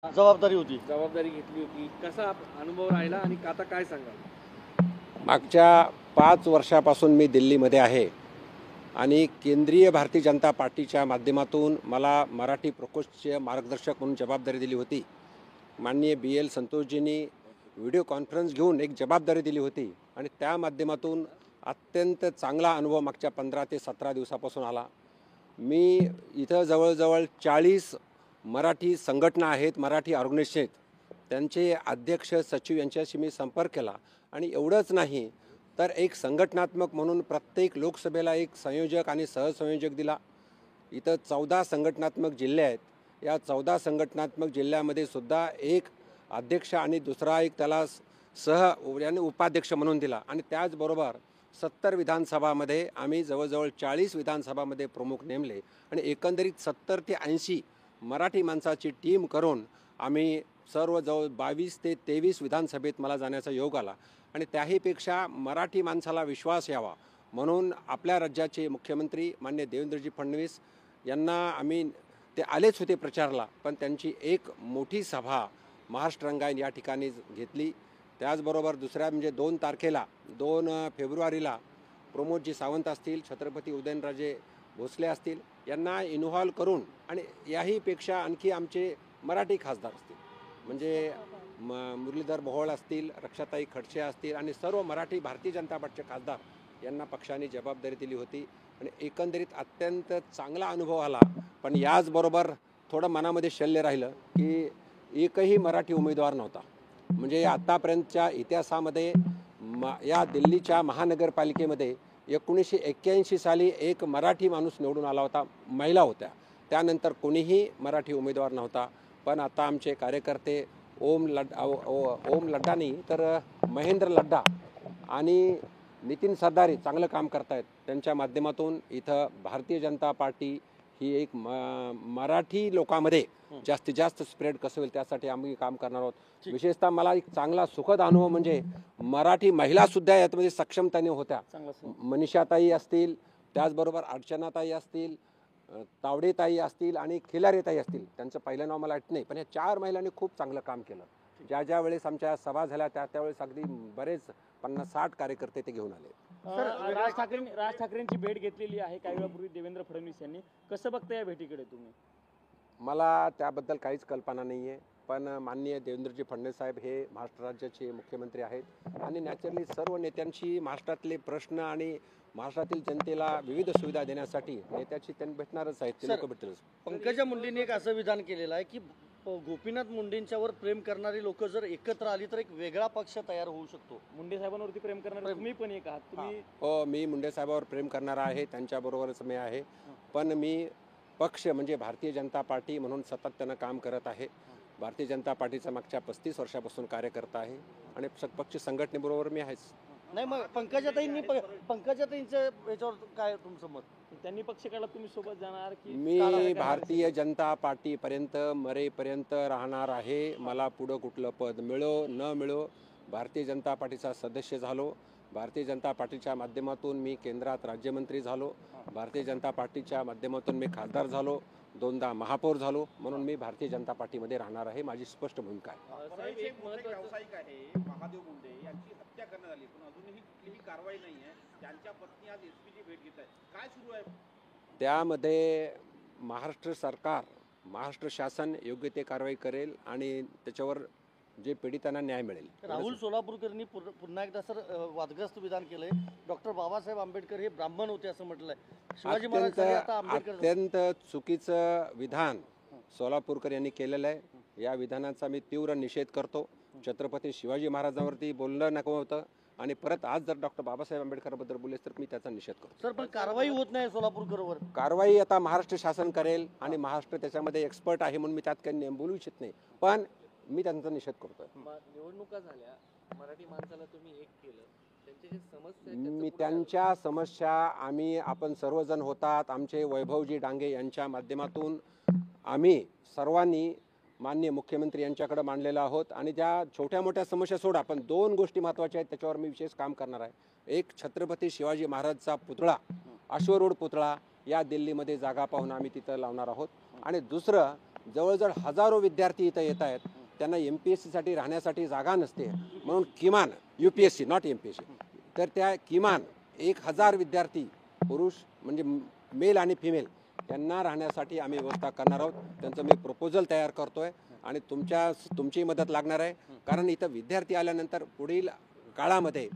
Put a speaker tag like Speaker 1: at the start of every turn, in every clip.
Speaker 1: जबाबदारी होती.
Speaker 2: जबाबदारी घेतली होती. कसा अनुभव राहिला आणि आता काय सांगाल?
Speaker 3: मागच्या 5 वर्षापासून मी दिल्लीमध्ये आहे आणि केंद्रीय भारतीय जनता पार्टीच्या माध्यमातून मला मराठी प्रकोष्ठचे मार्गदर्शक म्हणून जबाबदारी दिली होती. माननीय BL संतोषजींनी व्हिडिओ कॉन्फरन्स घेऊन एक जबाबदारी दिली होती आणि त्या माध्यमातून अत्यंत चांगला अनुभव मागच्या 15 ते 17 दिवसापासून आला. मी इथं जवळजवळ 40 मराठी संघटना आहेत, मराठी ऑर्गनायझेशन आहेत, त्यांचे अध्यक्ष सचिव यांच्याशी मी संपर्क केला आणि एवढंच नाही तर एक संघटनात्मक म्हणून प्रत्येक लोकसभेला एक संयोजक आणि सहसंयोजक दिला. इथं 14 संघटनात्मक जिल्हे आहेत. या 14 संघटनात्मक जिल्ह्यामध्ये सुद्धा एक अध्यक्ष आणि दुसरा एक त्याला आणि उपाध्यक्ष म्हणून दिला आणि त्याचबरोबर 70 विधानसभामध्ये आम्ही जवळजवळ 40 विधानसभामध्ये प्रमुख नेमले आणि एकंदरीत 70 ते 80 मराठी माणसाची टीम करून आम्ही सर्व जवळ 22 ते 23 विधानसभेत मला जाण्याचा योग आला आणि त्याहीपेक्षा मराठी माणसाला विश्वास यावा म्हणून आपल्या राज्याचे मुख्यमंत्री माननीय देवेंद्रजी फडणवीस यांना आम्ही ते आलेच होते प्रचारला, पण त्यांची एक मोठी सभा महाराष्ट्र रंगायन या ठिकाणी घेतली. त्याचबरोबर दुसऱ्या म्हणजे 2 तारखेला 2 फेब्रुवारीला प्रमोदजी सावंत असतील, छत्रपती उदयनराजे भोसले असतील यांना इन्व्हॉल्व करून आणि याहीपेक्षा आणखी आमचे मराठी खासदार असतील म्हणजे मुरलीधर मोहोळ असतील, रक्षाताई खडसे असतील आणि सर्व मराठी भारतीय जनता पार्टीचे खासदार यांना पक्षाने जबाबदारी दिली होती आणि एकंदरीत अत्यंत चांगला अनुभव आला. पण याचबरोबर थोडं मनामध्ये शल्य राहिलं की एकही मराठी उमेदवार नव्हता. म्हणजे आत्तापर्यंतच्या इतिहासामध्ये या दिल्लीच्या महानगरपालिकेमध्ये 1981 साली एक मराठी माणूस निवडून आला होता, महिला होत्या. त्यानंतर कोणीही मराठी उमेदवार नव्हता. पण आता आमचे कार्यकर्ते ओम लड्डा नाही तर महेंद्र लड्डा आणि नितीन सरदारी चांगलं काम करत आहेत. त्यांच्या माध्यमातून इथं भारतीय जनता पार्टी ही एक मराठी लोकांमध्ये जास्तीत जास्त स्प्रेड कसं होईल त्यासाठी आम्ही काम करणार आहोत. विशेषतः मला एक चांगला सुखद अनुभव म्हणजे मराठी महिलासुद्धा यामध्ये सक्षमतेने होत्या. मनीषाताई असतील, त्याचबरोबर अर्चनाताई असतील, तावडेताई असतील आणि खिलारेताई असतील. त्यांचं पहिलं नाव मला आठवत नाही, पण या 4 महिलांनी खूप चांगलं काम केलं. ज्या वेळेस आमच्या सभा झाल्या त्यावेळेस अगदी बरेच 50-60 कार्यकर्ते ते घेऊन आले.
Speaker 1: राज ठाकरेंची भेट घेतलेली आहे काही वेळापूर्वी देवेंद्र फडणवीस यांनी. कसं बघता या भेटीकडे तुम्ही?
Speaker 3: मला त्याबद्दल काहीच कल्पना नाही आहे, पण माननीय देवेंद्रजी फडणवीस साहेब हे महाराष्ट्र राज्याचे मुख्यमंत्री आहेत आणि नॅचरली सर्व नेत्यांशी महाराष्ट्रातले प्रश्न आणि महाराष्ट्रातील जनतेला विविध सुविधा देण्यासाठी नेत्याची त्यांनी भेटणारच आहेत, ते लोक भेटतील.
Speaker 1: पंकजा मुंडेंनी एक असं विधान केलेलं आहे की गोपीनाथ मुंडेंच्यावर प्रेम करणारी लोक जर एकत्र आली तर एक वेगळा पक्ष तयार होऊ शकतो. मुंडे साहेबांवरती प्रेम करणारे तुम्ही पण एक आहात. तुम्ही
Speaker 3: हो, मी मुंडे साहेबांवर प्रेम करणारा आहे, त्यांच्याबरोबरच मी आहे. पण मी पक्ष म्हणजे भारतीय जनता पार्टी म्हणून सातत्यानं काम करत आहे. भारतीय जनता पार्टीचा मागच्या 35 वर्षापासून कार्यकर्ता आहे आणि पक्ष संघटनेबरोबर मी आहेच.
Speaker 1: नाही, मग पंकजाताईंचं याच्यावर काय तुमचं मत? त्यांनी पक्ष काढला, तुम्ही सोबत जाणार की?
Speaker 3: मी भारतीय जनता पार्टीपर्यंत मरेपर्यंत राहणार आहे. मला पुढं कुठलं पद मिळो न मिळो, भारतीय जनता पार्टीचा सदस्य झालो, भारतीय जनता पार्टीच्या माध्यमातून मी केंद्रात राज्यमंत्री झालो, भारतीय जनता पार्टीच्या माध्यमातून मी खासदार झालो, 2दा महापौर झालो, म्हणून मी भारतीय जनता पार्टीमध्ये राहणार आहे. माझी स्पष्ट भूमिका आहे.
Speaker 2: एक व्यावसायिक आहे महादेव मुंडे यांची हत्या करण्यात आली, पण अजूनही कुठलीही कारवाई नाही आहे. त्यांच्या पत्नी आज SP ची भेट घेत आहेत. काय सुरू आहे
Speaker 3: त्यामध्ये? महाराष्ट्र सरकार, महाराष्ट्र शासन योग्य ते कारवाई करेल आणि त्याच्यावर जे पीडितांना न्याय मिळेल.
Speaker 1: राहुल सोलापूरकरांनी पुन्हा एकदा वादग्रस्त विधान केलंय. डॉक्टर बाबासाहेब आंबेडकर हे ब्राह्मण होते असं म्हटलंय. शिवाजी महाराज
Speaker 3: अत्यंत चुकीचं विधान सोलापूरकर यांनी केलेलं आहे. या विधानाचा मी तीव्र निषेध करतो. छत्रपती शिवाजी महाराजांवरती बोलणं नको होतं आणि परत आज जर डॉक्टर बाबासाहेब आंबेडकरबद्दल बोललेस तर मी त्याचा निषेध करतो.
Speaker 1: सर, पण कारवाई होत नाही सोलापूरकरवर.
Speaker 3: कारवाई आता महाराष्ट्र शासन करेल आणि महाराष्ट्र त्याच्यामध्ये एक्सपर्ट आहे म्हणून मी त्यात काही बोलू इच्छित नाही, पण मी त्यांचा निषेध करतोय.
Speaker 2: निवडणुका झाल्या, मराठी माणसाला तुम्ही एक केलं, त्यांच्या समस्या
Speaker 3: मी त्यांच्या समस्या आपण सर्वजण होतात, आमचे वैभवजी डांगे यांच्या माध्यमातून आम्ही सर्वांनी माननीय मुख्यमंत्री यांच्याकडे मांडलेला आहोत आणि त्या छोट्या मोठ्या समस्या सोडा, पण 2 गोष्टी महत्त्वाच्या आहेत त्याच्यावर मी विशेष काम करणार आहे. एक, छत्रपती शिवाजी महाराजचा पुतळा, अश्वरूढ पुतळा या दिल्लीमध्ये जागा पाहून आम्ही तिथं लावणार आहोत आणि दुसरं जवळजवळ हजारो विद्यार्थी इथं येत आहेत. त्यांना MPSCसाठी राहण्यासाठी जागा नसते, म्हणून किमान UPSC नॉट MPSC, तर त्या किमान 1000 विद्यार्थी पुरुष म्हणजे मेल आणि फिमेल यांना राहण्यासाठी आम्ही व्यवस्था करणार आहोत. त्यांचं मी प्रपोजल तयार करतोय आणि तुमची मदत लागणार आहे. कारण इथं विद्यार्थी आल्यानंतर पुढील काळामध्ये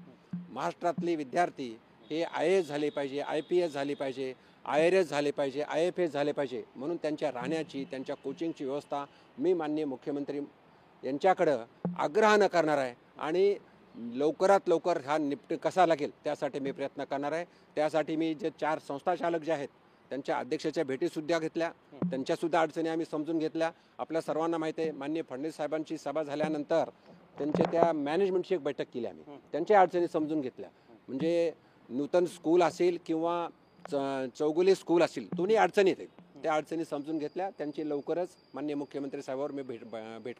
Speaker 3: महाराष्ट्रातले विद्यार्थी हे IAS झाले पाहिजे, IPS झाले पाहिजे, IRS झाले पाहिजे, IFS झाले पाहिजे. म्हणून त्यांच्या राहण्याची, त्यांच्या कोचिंगची व्यवस्था मी माननीय मुख्यमंत्री यांच्याकडं आग्रहानं करणार आहे आणि लवकरात लवकर हा कसा लागेल त्यासाठी मी प्रयत्न करणार आहे. त्यासाठी मी जे 4 संस्थाचालक जे आहेत त्यांच्या अध्यक्षाच्या भेटीसुद्धा घेतल्या, त्यांच्यासुद्धा अडचणी आम्ही समजून घेतल्या. आपल्या सर्वांना माहिती आहे, माननीय फडणवीस साहेबांची सभा झाल्यानंतर त्यांच्या त्या मॅनेजमेंटची एक बैठक केली आम्ही, त्यांच्या अडचणी समजून घेतल्या. म्हणजे नूतन स्कूल असेल किंवा चौगुले स्कूल असेल, दोन्ही अडचणी आहेत, त्या अडचणी समजून घेतल्या. त्यांची लवकरच माननीय मुख्यमंत्री साहेबांवर मी भेट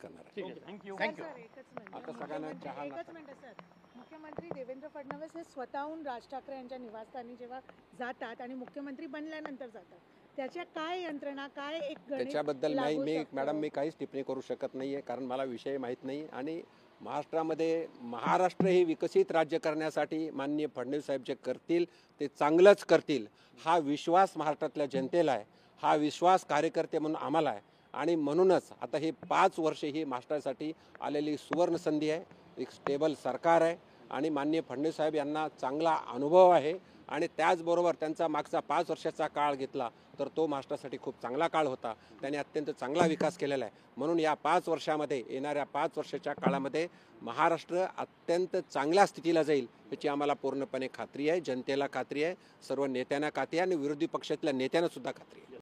Speaker 3: करणार आहे.
Speaker 1: थँक्यू.
Speaker 3: आता सगळ्यांना चहा
Speaker 4: एकच मिनिट सर, मुख्यमंत्री देवेंद्र फडणवीस हे स्वतःहून राज ठाकरे यांच्या निवासस्थानी जेव्हा जातात आणि मुख्यमंत्री बनल्यानंतर जातात, त्याच्या काय यंत्रणा, काय एक गणित
Speaker 3: त्याच्याबद्दल
Speaker 4: लागू
Speaker 3: मी
Speaker 4: शकतं?
Speaker 3: मॅडम मी काहीच टिप्पणी करू शकत नाही आहे, कारण मला विषय माहीत नाही. आणि महाराष्ट्र हे विकसित राज्य करण्यासाठी माननीय फडणवीस साहेब जे करतील ते चांगलंच करतील, हा विश्वास महाराष्ट्रातल्या जनतेला आहे, हा विश्वास कार्यकर्ते म्हणून आम्हाला आहे. आणि म्हणूनच आता हे 5 वर्षे ही महाराष्ट्रासाठी आलेली सुवर्ण संधी आहे. एक स्टेबल सरकार आहे आणि माननीय फडणवीस साहेब यांना चांगला अनुभव आहे. आणि त्याचबरोबर त्यांचा मागचा 5 वर्षाचा काळ घेतला तर तो महाराष्ट्रासाठी खूप चांगला काळ होता. त्यांनी अत्यंत चांगला विकास केलेला आहे. म्हणून या 5 वर्षामध्ये, येणाऱ्या 5 वर्षाच्या काळामध्ये महाराष्ट्र अत्यंत चांगल्या स्थितीला जाईल याची आम्हाला पूर्णपणे खात्री आहे, जनतेला खात्री आहे, सर्व नेत्यांना खात्री आहे आणि विरोधी पक्षातल्या नेत्यांना सुद्धा खात्री आहे.